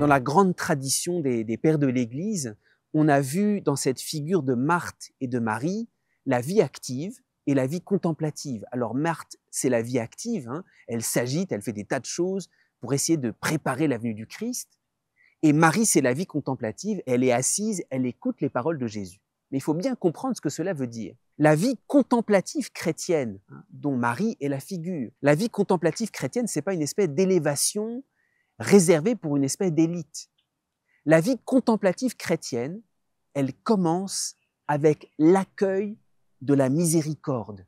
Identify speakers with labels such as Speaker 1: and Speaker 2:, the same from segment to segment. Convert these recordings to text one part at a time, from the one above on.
Speaker 1: Dans la grande tradition des pères de l'Église, on a vu dans cette figure de Marthe et de Marie la vie active et la vie contemplative. Alors Marthe, c'est la vie active, hein. Elle s'agite, elle fait des tas de choses pour essayer de préparer la venue du Christ. Et Marie, c'est la vie contemplative, elle est assise, elle écoute les paroles de Jésus. Mais il faut bien comprendre ce que cela veut dire. La vie contemplative chrétienne, hein, dont Marie est la figure, la vie contemplative chrétienne, c'est pas une espèce d'élévation réservée pour une espèce d'élite. La vie contemplative chrétienne, elle commence avec l'accueil de la miséricorde.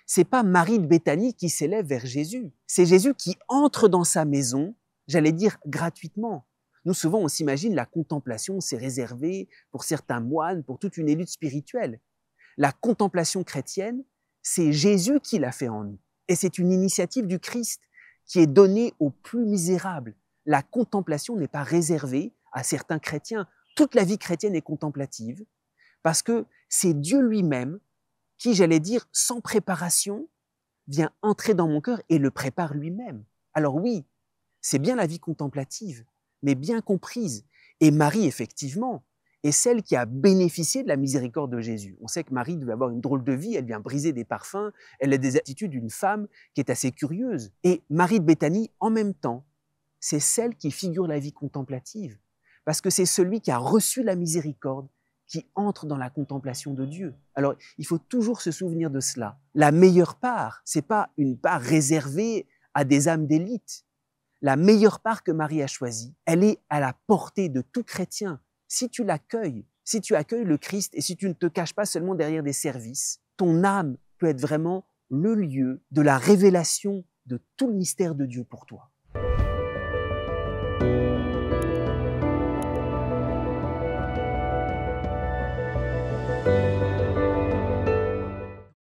Speaker 1: C'est pas Marie de Béthanie qui s'élève vers Jésus, c'est Jésus qui entre dans sa maison, j'allais dire gratuitement. Nous, souvent, on s'imagine la contemplation, c'est réservé pour certains moines, pour toute une élite spirituelle. La contemplation chrétienne, c'est Jésus qui l'a fait en nous. Et c'est une initiative du Christ qui est donnée aux plus misérables. La contemplation n'est pas réservée à certains chrétiens. Toute la vie chrétienne est contemplative parce que c'est Dieu lui-même qui, j'allais dire, sans préparation, vient entrer dans mon cœur et le prépare lui-même. Alors oui, c'est bien la vie contemplative, mais bien comprise. Et Marie, effectivement, est celle qui a bénéficié de la miséricorde de Jésus. On sait que Marie devait avoir une drôle de vie, elle vient briser des parfums, elle a des attitudes d'une femme qui est assez curieuse. Et Marie de Béthanie, en même temps, c'est celle qui figure la vie contemplative, parce que c'est celui qui a reçu la miséricorde qui entre dans la contemplation de Dieu. Alors, il faut toujours se souvenir de cela. La meilleure part, c'est pas une part réservée à des âmes d'élite. La meilleure part que Marie a choisie, elle est à la portée de tout chrétien. Si tu l'accueilles, si tu accueilles le Christ et si tu ne te caches pas seulement derrière des services, ton âme peut être vraiment le lieu de la révélation de tout le mystère de Dieu pour toi.